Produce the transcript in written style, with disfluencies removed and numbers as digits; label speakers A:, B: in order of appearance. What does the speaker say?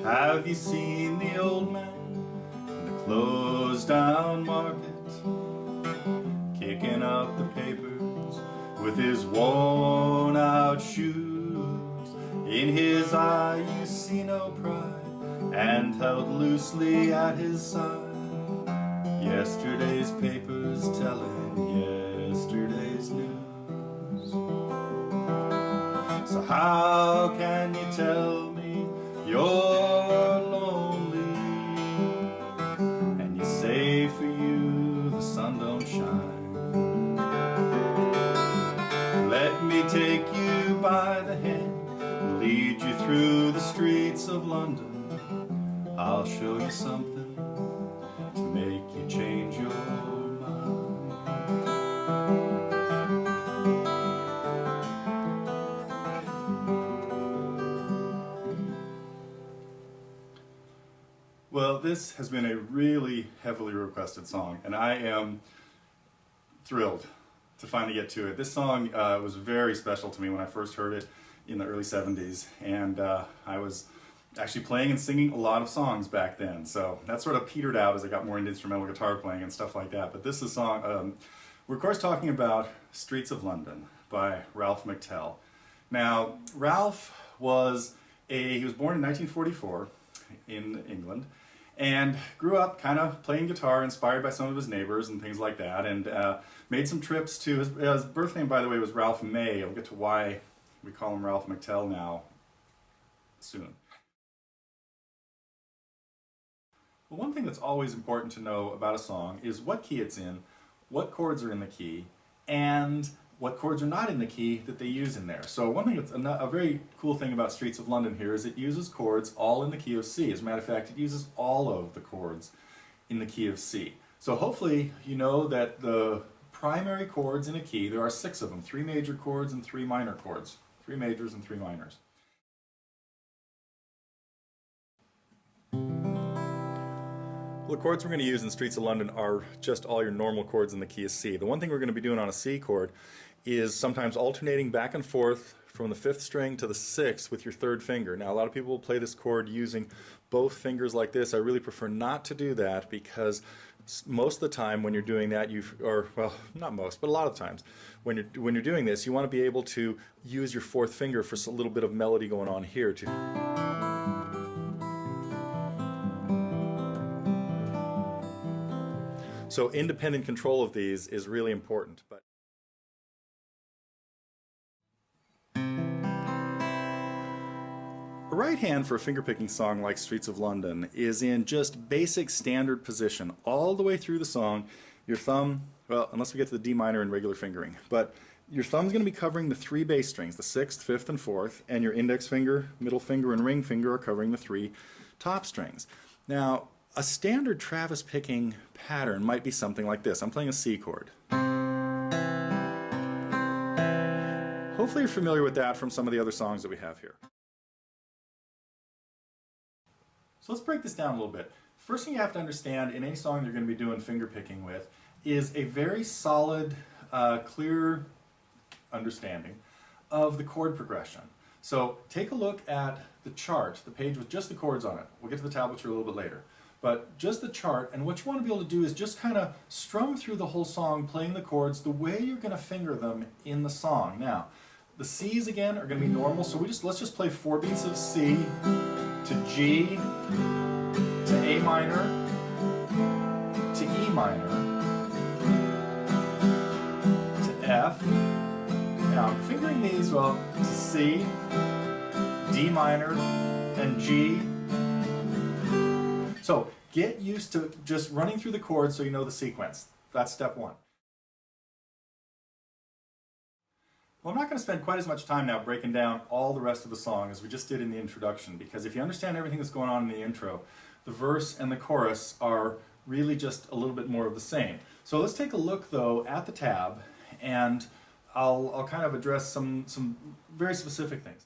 A: Have you seen the old man in the closed down market, kicking up the papers with his worn out shoes? In his eye you see no pride, and held loosely at his side yesterday's papers telling yesterday's news. So how can you tell me you're lonely, and you say for you the sun don't shine? Let me take you by the hand and lead you through the streets of London. I'll show you something to make you change your mind. Well, this has been a really heavily requested song, and I am thrilled to finally get to it. This song was very special to me when I first heard it in the early 70s, and I was actually playing and singing a lot of songs back then, so that sort of petered out as I got more into instrumental guitar playing and stuff like that. But this is a song, we're of course talking about Streets of London by Ralph McTell. Now, Ralph was he was born in 1944 in England, and grew up kind of playing guitar, inspired by some of his neighbors and things like that, and made some trips to, his birth name, by the way, was Ralph May. I'll get to why we call him Ralph McTell now soon. Well, one thing that's always important to know about a song is what key it's in, what chords are in the key, and what chords are not in the key that they use in there. So one thing that's a very cool thing about Streets of London here is it uses chords all in the key of C. As a matter of fact, it uses all of the chords in the key of C. So hopefully you know that the primary chords in a key, there are 6 of them, 3 major chords and 3 minor chords, 3 majors and 3 minors. Well, the chords we're going to use in Streets of London are just all your normal chords in the key of C. The one thing we're going to be doing on a C chord is sometimes alternating back and forth from the 5th string to the 6th with your 3rd finger. Now, a lot of people will play this chord using both fingers like this. I really prefer not to do that, because most of the time when you're doing that, well, not most, but a lot of times when you're doing this, you want to be able to use your 4th finger for a little bit of melody going on here too. So independent control of these is really important. But a right hand for a fingerpicking song like Streets of London is in just basic standard position all the way through the song. Your thumb, well, unless we get to the D minor and regular fingering, but your thumb's going to be covering the 3 bass strings, the 6th, 5th, and 4th, and your index finger, middle finger, and ring finger are covering the 3 top strings. Now, a standard Travis picking pattern might be something like this. I'm playing a C chord. Hopefully you're familiar with that from some of the other songs that we have here. So let's break this down a little bit. First thing you have to understand in any song you're going to be doing finger picking with is a very solid, clear understanding of the chord progression. So take a look at the chart, the page with just the chords on it. We'll get to the tablature a little bit later. But just the chart, and what you want to be able to do is just kind of strum through the whole song playing the chords the way you're going to finger them in the song. Now, the C's again are going to be normal, so let's just play 4 beats of C to G to A minor to E minor to F. Now I'm fingering these, well, to C, D minor, and G. So get used to just running through the chords so you know the sequence. That's step 1. Well, I'm not going to spend quite as much time now breaking down all the rest of the song as we just did in the introduction, because if you understand everything that's going on in the intro, the verse and the chorus are really just a little bit more of the same. So let's take a look though at the tab, and I'll kind of address some very specific things.